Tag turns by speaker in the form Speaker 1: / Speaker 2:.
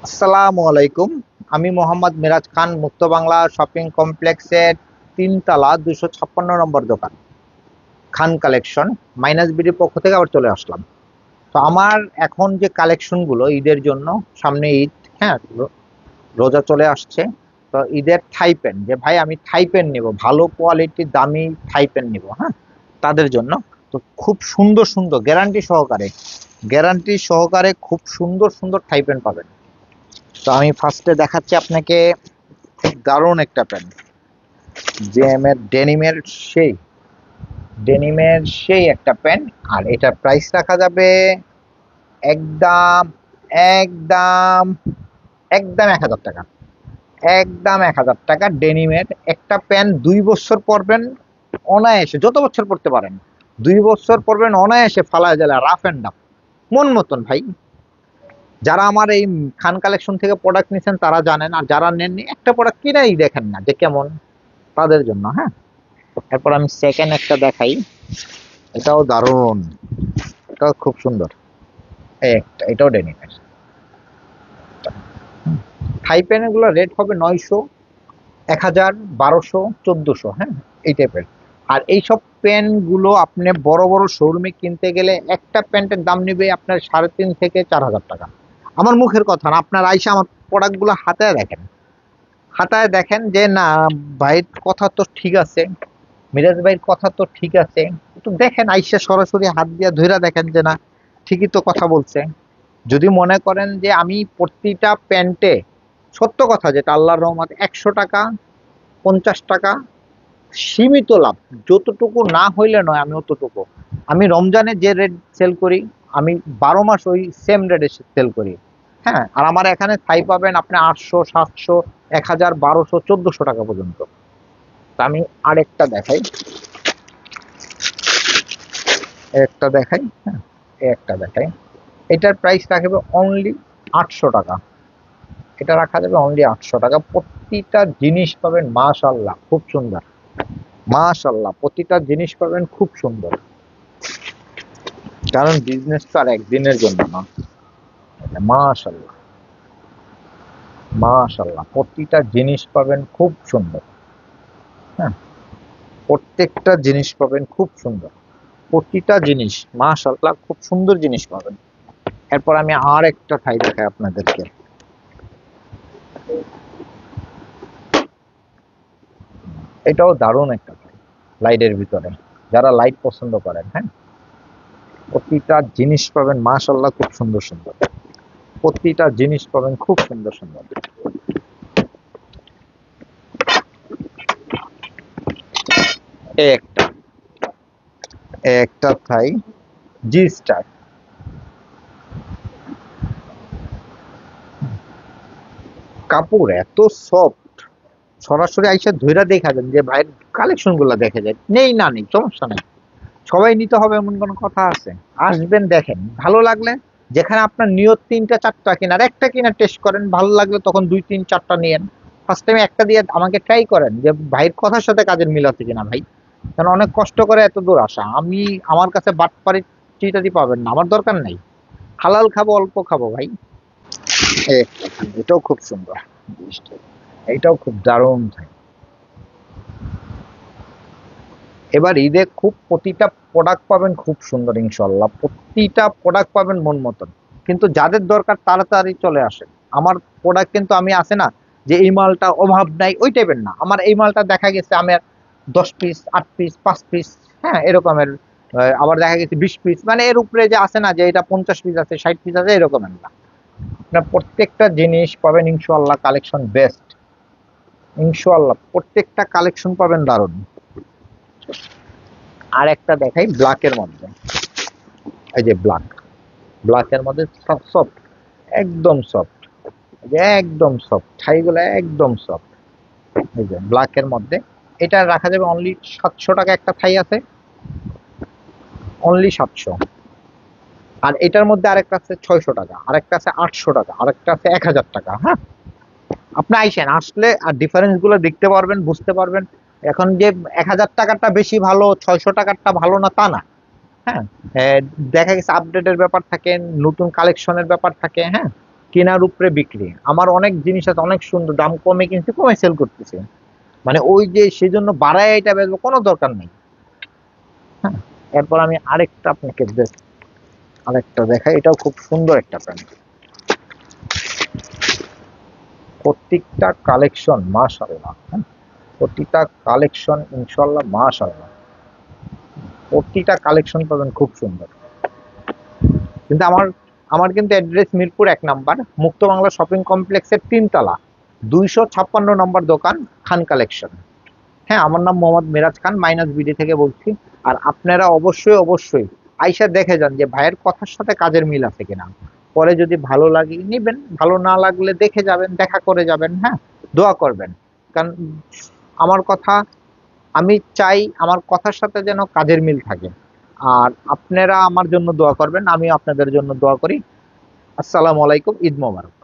Speaker 1: আসসালামু আলাইকুম। আমি মোহাম্মদ মিরাজ খান, মুক্ত বাংলা শপিং কমপ্লেক্সের 3 তলা 256 নম্বর দোকান খান কালেকশন মাইনাস বিডির পক্ষ থেকে আবার চলে আসলাম। তো আমার এখন যে কালেকশনগুলো ঈদের জন্য, সামনে ঈদ, হ্যাঁ, রোজা চলে আসছে। তো ঈদের থাই প্যান্ট, যে ভাই আমি থাই প্যান্ট নিব, ভালো কোয়ালিটির দামি থাই প্যান্ট নিব, হ্যাঁ, তাদের জন্য। তো খুব সুন্দর সুন্দর গ্যারান্টি সহকারে খুব সুন্দর সুন্দর থাই প্যান্ট পাবেন। তো আমি ফার্স্টে দেখাচ্ছি আপনাকে খুব দারুণ একটা প্যান্ট, জেএম এর সেই ডেনিমের একটা প্যান্ট। আর এটার প্রাইস রাখা যাবে একদম একদম একদম 1,000 টাকা। একদম 1,000 টাকা ডেনিমের একটা প্যান্ট। 2 বছর পরবেন অনায়াসে, যত বছর পড়তে পারেন। 2 বছর পরবেন অনায়াসে, ফালায় জেলা রাফ অ্যান্ড ডাফ মন মতন ভাই। যারা আমার এই খান কালেকশন থেকে প্রোডাক্ট নিছেন তারা জানেন, আর যারা নেননি একটা প্রোডাক্ট কিনাই দেখেন না যে কেমন, তাদের জন্য। হ্যাঁ, এরপর আমি সেকেন্ড একটা দেখাই। এটাও দারুণ, এটাও খুব সুন্দর। এটাও ডেনিমের। থাই প্যান এগুলো রেট হবে 900, 1,000, 1,200, 1,400, হ্যাঁ, এই টাইপের। আর এইসব প্যান্ট গুলো আপনি বড় বড় শোরুমে কিনতে গেলে একটা প্যান্টের দাম নেবে আপনার 3,500 থেকে 4,000 টাকা। আমার মুখের কথা না, আপনার আইসা আমার প্রোডাক্ট গুলো হাতায় দেখেন যে না, ভাইয়ের কথা তো ঠিক আছে, মিরাজ ভাইয়ের কথা তো ঠিক আছে। একটু দেখেন, আইসা সরাসরি হাত দিয়ে ধইরা দেখেন যে না, ঠিকই তো কথা বলছে। যদি মনে করেন যে আমি প্রতিটা প্যান্টে, সত্য কথা যেটা আল্লাহর রহমত, 100 টাকা, 50 টাকা সীমিত লাভ, যতটুকু না হইলে নয় আমি অতটুকু। আমি রমজানে যে রেট সেল করি, আমি 12 মাস ওই সেম রেটে সেল করি। হ্যাঁ, আর আমার এখানে থাই পাবেন আপনি 800, 700, 1,000, 1,200, 1,400 টাকা পর্যন্ত। তা আমি আরেকটা দেখাই, হ্যাঁ, একটা দেখাই। এটার প্রাইস রাখবে অনলি 800 টাকা। এটা রাখা যাবে অনলি 800 টাকা। প্রতিটা জিনিস পাবেন মাশাআল্লাহ খুব সুন্দর, মাশাআল্লাহ প্রতিটা জিনিস পাবেন খুব সুন্দর। কারণ বিজনেস তো আর একদিনের জন্য না। মাশাআল্লাহ, মাশাআল্লাহ প্রতিটা জিনিস পাবেন খুব সুন্দর। হ্যাঁ, প্রত্যেকটা জিনিস পাবেন খুব সুন্দর, প্রতিটা জিনিস মাশাআল্লাহ খুব সুন্দর জিনিস পাবেন। এরপর আমি আর একটা থাই দেখাই আপনাদেরকে। এটাও দারুণ একটা থাই, লাইটের ভিতরে, যারা লাইট পছন্দ করেন। হ্যাঁ, প্রতিটা জিনিস পাবেন মাশাআল্লাহ খুব সুন্দর সুন্দর, প্রতিটা জিনিস পাবেন খুব সুন্দর সুন্দর। এই একটা, একটা থাই জি স্টার। কাপড় এত সফট, সরাসরি আইসা ধইরা দেখা যান যে ভাইয়ের কালেকশন গুলা দেখে যায়, নেই না নেই সমস্যা নাই, সবাই নিতে হবে এমন কোনো কথা আছে? আসবেন, দেখেন, ভালো লাগলে, যেখানে আপনার নিয়ত 3টা 4টা কেনার, একটা কিনা টেস্ট করেন, ভালো লাগলে তখন 2 3 4টা নিয়েন। ফার্স্ট টাইমে একটা দিয়ে আমাকে ট্রাই করেন যে ভাইয়ের কথার সাথে কাজের মিল আছে কিনা ভাই। কারণ অনেক কষ্ট করে এত দূর আসা, আমি, আমার কাছে বাটপারি চিটারি পাবেন না, আমার দরকার নাই। হালাল খাবো, অল্প খাবো ভাই। এটাও খুব সুন্দর, এটাও খুব দারুণ থাকে। এবার ঈদে খুব প্রতিটা প্রোডাক্ট পাবেন খুব সুন্দর ইনশাল্লাহ, প্রতিটা প্রোডাক্ট পাবেন মন মতন। কিন্তু যাদের দরকার তাড়াতাড়ি চলে আসেন। আমার প্রোডাক্ট কিন্তু আমি, আছে না যে এই মালটা অভাব নাই ওই টাইপের না, আমার এই মালটা দেখা গেছে আমার 10 পিস, 8 পিস, 5 পিস, হ্যাঁ, এরকমের। আবার দেখা গেছে 20 পিস, মানে এর উপরে যে আছে না যে এটা 50 পিস আছে, 60 পিস আছে, এরকমের না। আপনার প্রত্যেকটা জিনিস পাবেন ইনশাল্লাহ কালেকশন বেস্ট, ইনশাল্লাহ প্রত্যেকটা কালেকশন পাবেন দারুণ। আর একটা দেখাই ব্ল্যাকের মধ্যে, এই যে ব্ল্যাকের মধ্যে সফট, একদম সফট, একদম সফট ছাইগুলো, একদম সফট। এই যে ব্ল্যাকের মধ্যে, এটা রাখা যাবে অনলি 700 টাকা। একটা থাই আছে অনলি 700। আর এটার মধ্যে আরেকটা আছে 600 টাকা, আরেকটা আছে 800 টাকা, আরেকটা আছে 1,000 টাকা। হ্যাঁ, আপনি আইসেন, আসলে আর ডিফারেন্স গুলো দেখতে পারবেন, বুঝতে পারবেন। এখন যে 1,000 টাকারটা বেশি ভালো, 600 টাকারটা ভালো না তা না। হ্যাঁ, দেখা গেছে আপডেটের ব্যাপার থাকে, নতুন কালেকশনের ব্যাপার থাকে। হ্যাঁ, কেনার উপরে বিক্রি। আমার অনেক জিনিস আছে, অনেক সুন্দর, দাম কমে কিনছি, কমে সেল করতেছে। মানে ওই যে সেজন্য বাড়ায় এটা বেচবো কোনো দরকার নেই। হ্যাঁ, এরপর আমি আরেকটা আপনাকে আরেকটা দেখাই, এটাও খুব সুন্দর একটা প্যান্ট। প্রত্যেকটা কালেকশন মাশাআল্লাহ, হ্যাঁ, প্রতিটা কালেকশন ইনশাল্লাহ মাশাআল্লাহ, প্রতিটা কালেকশন পাবেন খুব সুন্দর। কিন্তু আমার আমার কিন্তু অ্যাড্রেস মিরপুর 1 নাম্বার, মুক্ত বাংলা শপিং কমপ্লেক্সের 3 তলা, 256 নম্বর দোকান, খান কালেকশন। হ্যাঁ, আমার নাম মোহাম্মদ মিরাজ খান, মাইনাস বিডি থেকে বলছি। আর আপনারা অবশ্যই অবশ্যই আইসা দেখে যান যে ভাইয়ের কথার সাথে কাজের মিল আছে কিনা। পরে যদি ভালো লাগে নিবেন, ভালো না লাগলে দেখে যাবেন, দেখা করে যাবেন। হ্যাঁ, দোয়া করবেন, কারণ আমার কথা, আমি চাই আমার কথার সাথে যেন কাজের মিল থাকে। আর আপনারা আমার জন্য দোয়া করবেন, আমি আপনাদের জন্য দোয়া করি। আসসালামু আলাইকুম, ঈদ মোবারক।